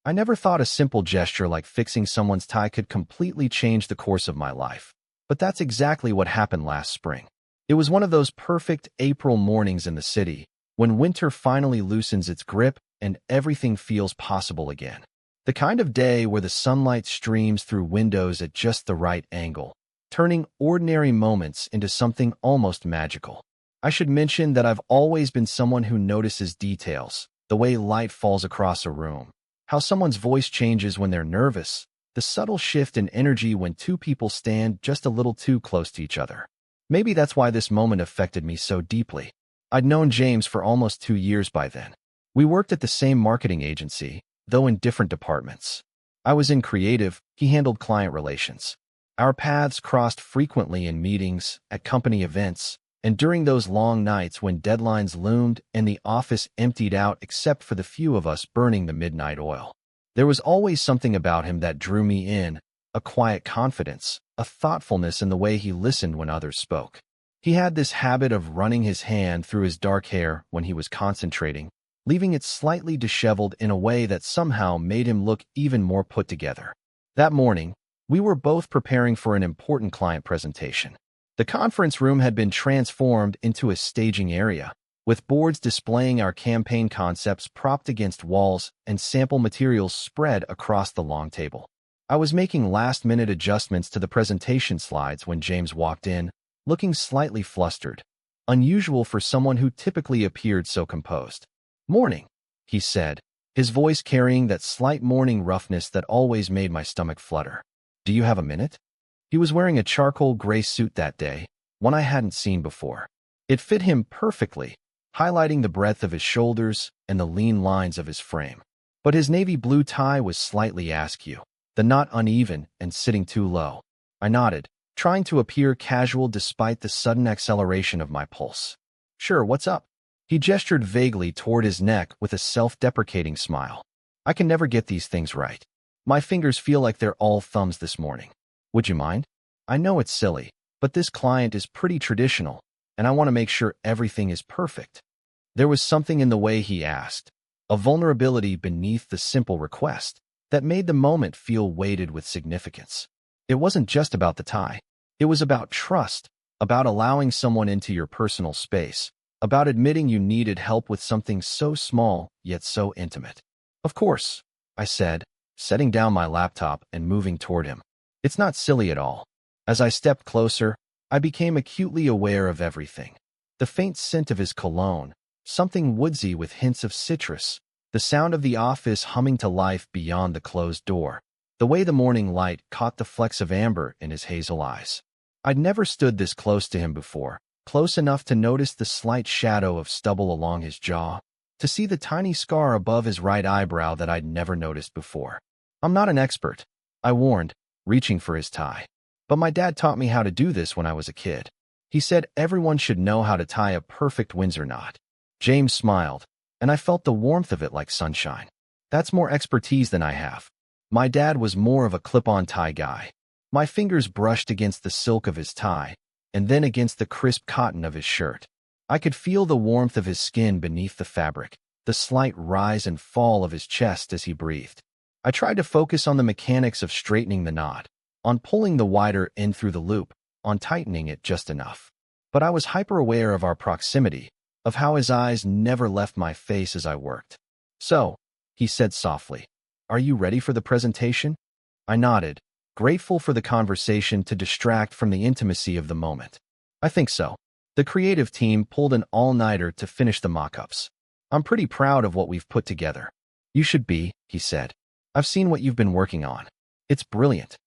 I never thought a simple gesture like fixing someone's tie could completely change the course of my life. But that's exactly what happened last spring. It was one of those perfect April mornings in the city, when winter finally loosens its grip and everything feels possible again. The kind of day where the sunlight streams through windows at just the right angle, turning ordinary moments into something almost magical. I should mention that I've always been someone who notices details, the way light falls across a room, how someone's voice changes when they're nervous, the subtle shift in energy when two people stand just a little too close to each other. Maybe that's why this moment affected me so deeply. I'd known James for almost 2 years by then. We worked at the same marketing agency, though in different departments. I was in creative, he handled client relations. Our paths crossed frequently in meetings, at company events, and during those long nights when deadlines loomed and the office emptied out except for the few of us burning the midnight oil. There was always something about him that drew me in, a quiet confidence, a thoughtfulness in the way he listened when others spoke. He had this habit of running his hand through his dark hair when he was concentrating, leaving it slightly disheveled in a way that somehow made him look even more put together. That morning, we were both preparing for an important client presentation. The conference room had been transformed into a staging area, with boards displaying our campaign concepts propped against walls and sample materials spread across the long table. I was making last-minute adjustments to the presentation slides when James walked in, looking slightly flustered, unusual for someone who typically appeared so composed. "Morning," he said, his voice carrying that slight morning roughness that always made my stomach flutter. "Do you have a minute?" He was wearing a charcoal gray suit that day, one I hadn't seen before. It fit him perfectly, highlighting the breadth of his shoulders and the lean lines of his frame. But his navy blue tie was slightly askew, the knot uneven and sitting too low. I nodded, trying to appear casual despite the sudden acceleration of my pulse. "Sure, what's up?" He gestured vaguely toward his neck with a self-deprecating smile. "I can never get these things right. My fingers feel like they're all thumbs this morning. Would you mind? I know it's silly, but this client is pretty traditional, and I want to make sure everything is perfect." There was something in the way he asked, a vulnerability beneath the simple request, that made the moment feel weighted with significance. It wasn't just about the tie. It was about trust, about allowing someone into your personal space, about admitting you needed help with something so small yet so intimate. "Of course," I said, setting down my laptop and moving toward him. "It's not silly at all." As I stepped closer, I became acutely aware of everything. The faint scent of his cologne, something woodsy with hints of citrus, the sound of the office humming to life beyond the closed door, the way the morning light caught the flecks of amber in his hazel eyes. I'd never stood this close to him before, close enough to notice the slight shadow of stubble along his jaw, to see the tiny scar above his right eyebrow that I'd never noticed before. "I'm not an expert," I warned, reaching for his tie. "But my dad taught me how to do this when I was a kid. He said everyone should know how to tie a perfect Windsor knot." James smiled, and I felt the warmth of it like sunshine. "That's more expertise than I have. My dad was more of a clip-on tie guy." My fingers brushed against the silk of his tie, and then against the crisp cotton of his shirt. I could feel the warmth of his skin beneath the fabric, the slight rise and fall of his chest as he breathed. I tried to focus on the mechanics of straightening the knot, on pulling the wider end through the loop, on tightening it just enough. But I was hyper-aware of our proximity, of how his eyes never left my face as I worked. "So," he said softly, "are you ready for the presentation?" I nodded, grateful for the conversation to distract from the intimacy of the moment. "I think so." The creative team pulled an all-nighter to finish the mock-ups. "I'm pretty proud of what we've put together." "You should be," he said. "I've seen what you've been working on. It's brilliant."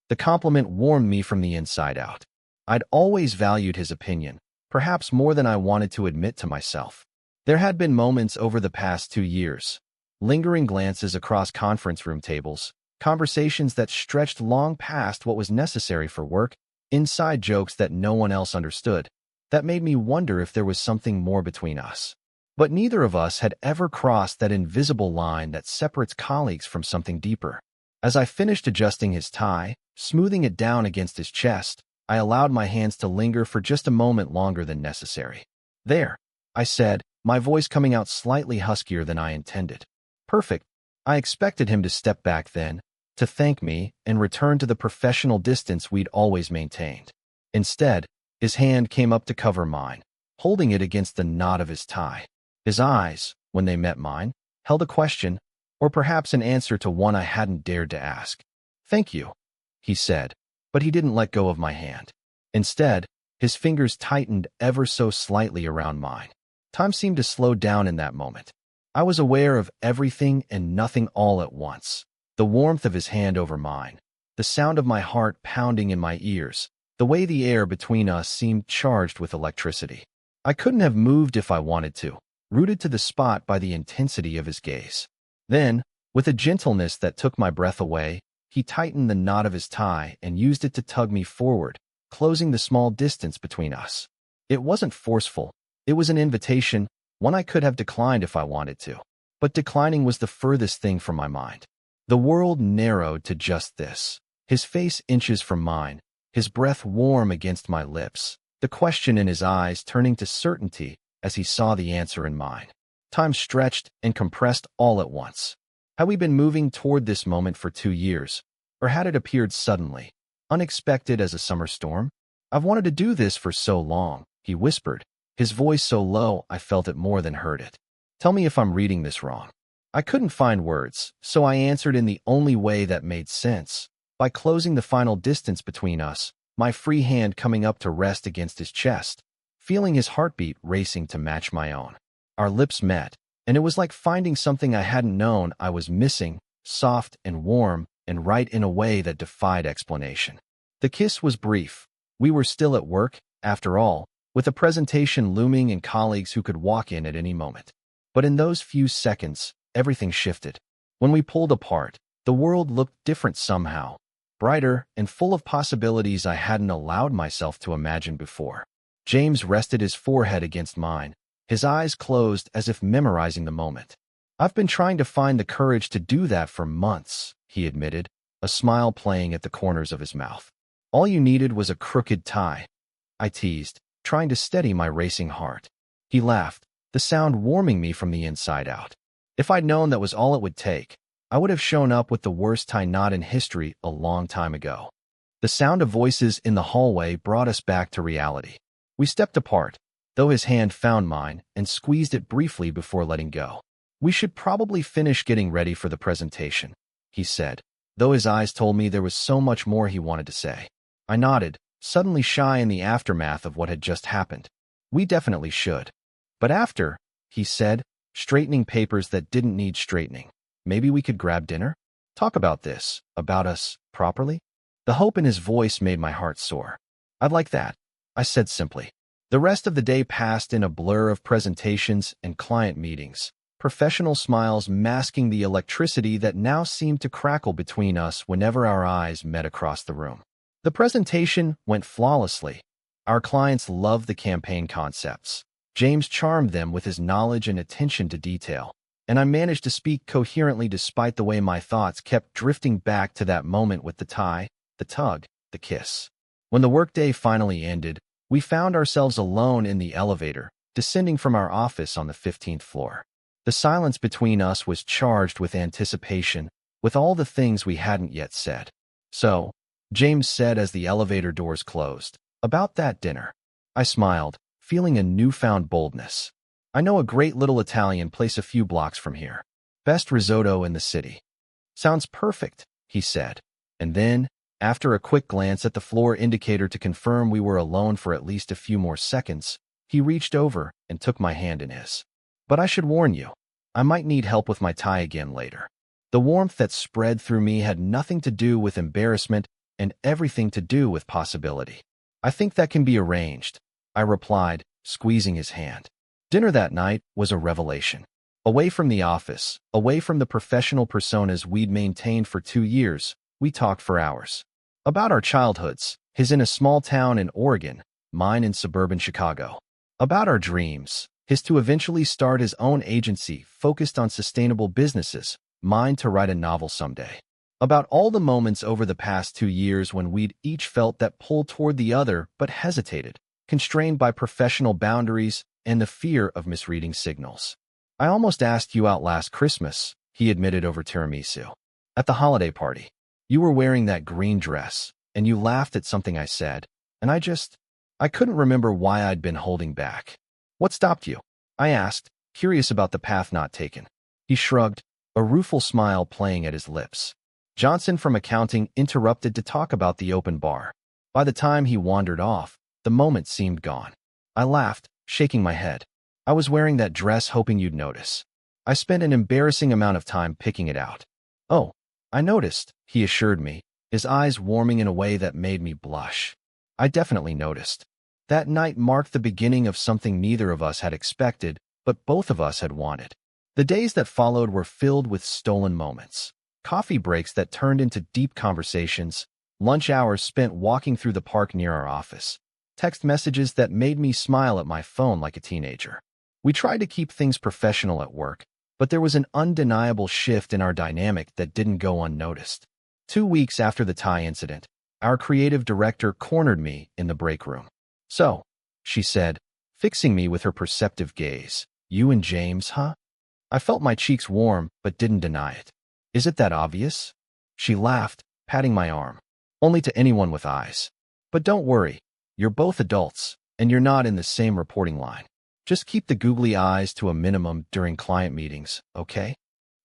The compliment warmed me from the inside out. I'd always valued his opinion, perhaps more than I wanted to admit to myself. There had been moments over the past 2 years, lingering glances across conference room tables, conversations that stretched long past what was necessary for work, inside jokes that no one else understood, that made me wonder if there was something more between us. But neither of us had ever crossed that invisible line that separates colleagues from something deeper. As I finished adjusting his tie, smoothing it down against his chest, I allowed my hands to linger for just a moment longer than necessary. "There," I said, my voice coming out slightly huskier than I intended. "Perfect." I expected him to step back then, to thank me and return to the professional distance we'd always maintained. Instead, his hand came up to cover mine, holding it against the knot of his tie. His eyes, when they met mine, held a question, or perhaps an answer to one I hadn't dared to ask. "Thank you," he said, but he didn't let go of my hand. Instead, his fingers tightened ever so slightly around mine. Time seemed to slow down in that moment. I was aware of everything and nothing all at once. The warmth of his hand over mine, the sound of my heart pounding in my ears, the way the air between us seemed charged with electricity. I couldn't have moved if I wanted to, rooted to the spot by the intensity of his gaze. Then, with a gentleness that took my breath away, he tightened the knot of his tie and used it to tug me forward, closing the small distance between us. It wasn't forceful. It was an invitation, one I could have declined if I wanted to. But declining was the furthest thing from my mind. The world narrowed to just this. His face inches from mine, his breath warm against my lips, the question in his eyes turning to certainty as he saw the answer in mine. Time stretched and compressed all at once. Had we been moving toward this moment for 2 years, or had it appeared suddenly, unexpected as a summer storm? "I've wanted to do this for so long," he whispered, his voice so low I felt it more than heard it. "Tell me if I'm reading this wrong." I couldn't find words, so I answered in the only way that made sense, by closing the final distance between us, my free hand coming up to rest against his chest, feeling his heartbeat racing to match my own. Our lips met, and it was like finding something I hadn't known I was missing, soft and warm, and right in a way that defied explanation. The kiss was brief. We were still at work, after all, with a presentation looming and colleagues who could walk in at any moment. But in those few seconds, everything shifted. When we pulled apart, the world looked different somehow, brighter and full of possibilities I hadn't allowed myself to imagine before. James rested his forehead against mine, his eyes closed as if memorizing the moment. "I've been trying to find the courage to do that for months," he admitted, a smile playing at the corners of his mouth. "All you needed was a crooked tie," I teased, trying to steady my racing heart. He laughed, the sound warming me from the inside out. If I'd known that was all it would take, I would have shown up with the worst tie knot in history a long time ago. The sound of voices in the hallway brought us back to reality. We stepped apart, though his hand found mine, and squeezed it briefly before letting go. "We should probably finish getting ready for the presentation," he said, though his eyes told me there was so much more he wanted to say. I nodded, suddenly shy in the aftermath of what had just happened. "We definitely should. But after," he said, straightening papers that didn't need straightening, "maybe we could grab dinner? Talk about this, about us, properly?" The hope in his voice made my heart soar. "I'd like that," I said simply. The rest of the day passed in a blur of presentations and client meetings, professional smiles masking the electricity that now seemed to crackle between us whenever our eyes met across the room. The presentation went flawlessly. Our clients loved the campaign concepts. James charmed them with his knowledge and attention to detail, and I managed to speak coherently despite the way my thoughts kept drifting back to that moment with the tie, the tug, the kiss. When the workday finally ended, we found ourselves alone in the elevator, descending from our office on the 15th floor. The silence between us was charged with anticipation, with all the things we hadn't yet said. "So," James said as the elevator doors closed, "about that dinner." I smiled, feeling a newfound boldness. "I know a great little Italian place a few blocks from here. Best risotto in the city." "Sounds perfect," he said. And then, after a quick glance at the floor indicator to confirm we were alone for at least a few more seconds, he reached over and took my hand in his. "But I should warn you, I might need help with my tie again later." The warmth that spread through me had nothing to do with embarrassment and everything to do with possibility. "I think that can be arranged," I replied, squeezing his hand. Dinner that night was a revelation. Away from the office, away from the professional personas we'd maintained for 2 years, we talked for hours. About our childhoods, his in a small town in Oregon, mine in suburban Chicago. About our dreams, his to eventually start his own agency focused on sustainable businesses, mine to write a novel someday. About all the moments over the past 2 years when we'd each felt that pull toward the other but hesitated, constrained by professional boundaries and the fear of misreading signals. "I almost asked you out last Christmas," he admitted over tiramisu. At the holiday party, you were wearing that green dress, and you laughed at something I said, and I couldn't remember why I'd been holding back. What stopped you? I asked, curious about the path not taken. He shrugged, a rueful smile playing at his lips. Johnson from accounting interrupted to talk about the open bar. By the time he wandered off, the moment seemed gone. I laughed, shaking my head. I was wearing that dress hoping you'd notice. I spent an embarrassing amount of time picking it out. Oh, I noticed, he assured me, his eyes warming in a way that made me blush. I definitely noticed. That night marked the beginning of something neither of us had expected, but both of us had wanted. The days that followed were filled with stolen moments. Coffee breaks that turned into deep conversations, lunch hours spent walking through the park near our office, text messages that made me smile at my phone like a teenager. We tried to keep things professional at work, but there was an undeniable shift in our dynamic that didn't go unnoticed. 2 weeks after the tie incident, our creative director cornered me in the break room. "So," she said, fixing me with her perceptive gaze, "you and James, huh?" I felt my cheeks warm, but didn't deny it. "Is it that obvious?" She laughed, patting my arm. "Only to anyone with eyes. But don't worry, you're both adults, and you're not in the same reporting line. Just keep the googly eyes to a minimum during client meetings, okay?"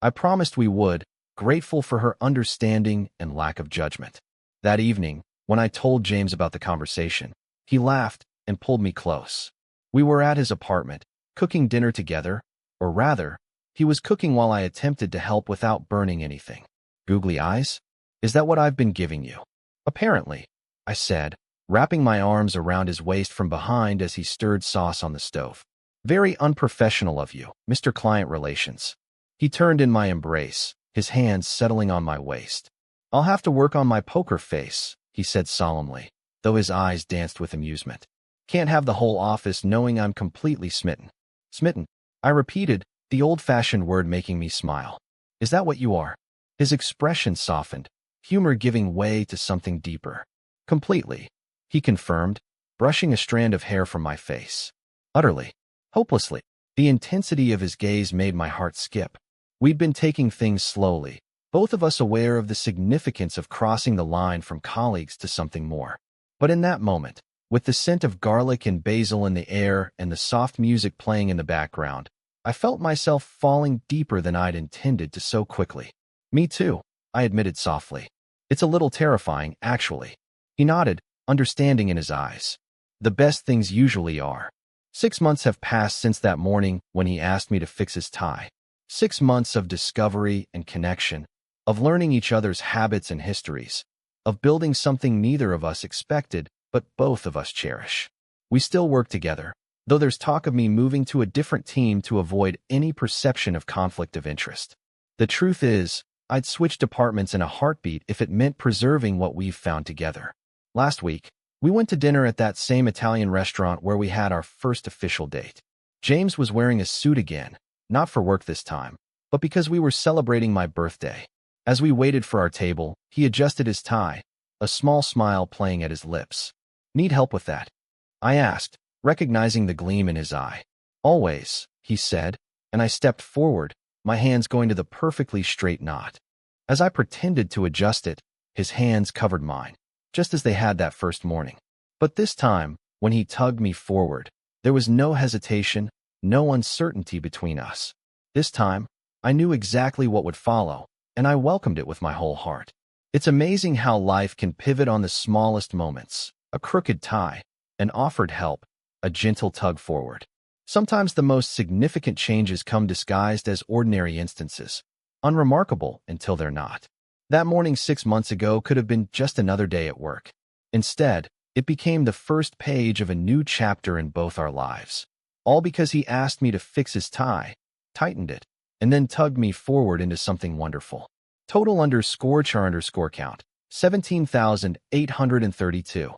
I promised we would, grateful for her understanding and lack of judgment. That evening, when I told James about the conversation, he laughed and pulled me close. We were at his apartment, cooking dinner together, or rather, he was cooking while I attempted to help without burning anything. "Googly eyes? Is that what I've been giving you?" "Apparently," I said, wrapping my arms around his waist from behind as he stirred sauce on the stove. "Very unprofessional of you, Mr. Client Relations." He turned in my embrace, his hands settling on my waist. "I'll have to work on my poker face," he said solemnly, though his eyes danced with amusement. "Can't have the whole office knowing I'm completely smitten." "Smitten," I repeated, the old-fashioned word making me smile. "Is that what you are?" His expression softened, humor giving way to something deeper. "Completely," he confirmed, brushing a strand of hair from my face. "Utterly. Hopelessly." The intensity of his gaze made my heart skip. We'd been taking things slowly, both of us aware of the significance of crossing the line from colleagues to something more. But in that moment, with the scent of garlic and basil in the air and the soft music playing in the background, I felt myself falling deeper than I'd intended to so quickly. "Me too," I admitted softly. "It's a little terrifying, actually." He nodded, understanding in his eyes. "The best things usually are." 6 months have passed since that morning when he asked me to fix his tie. 6 months of discovery and connection, of learning each other's habits and histories, of building something neither of us expected but both of us cherish. We still work together, though there's talk of me moving to a different team to avoid any perception of conflict of interest. The truth is, I'd switch departments in a heartbeat if it meant preserving what we've found together. Last week, we went to dinner at that same Italian restaurant where we had our first official date. James was wearing a suit again, not for work this time, but because we were celebrating my birthday. As we waited for our table, he adjusted his tie, a small smile playing at his lips. "Need help with that?" I asked, recognizing the gleam in his eye. "Always," he said, and I stepped forward, my hands going to the perfectly straight knot. As I pretended to adjust it, his hands covered mine, just as they had that first morning. But this time, when he tugged me forward, there was no hesitation, no uncertainty between us. This time, I knew exactly what would follow, and I welcomed it with my whole heart. It's amazing how life can pivot on the smallest moments: a crooked tie, an offered help, a gentle tug forward. Sometimes the most significant changes come disguised as ordinary instances, unremarkable until they're not. That morning 6 months ago could have been just another day at work. Instead, it became the first page of a new chapter in both our lives. All because he asked me to fix his tie, tightened it, and then tugged me forward into something wonderful. Total _char_count, 17,832.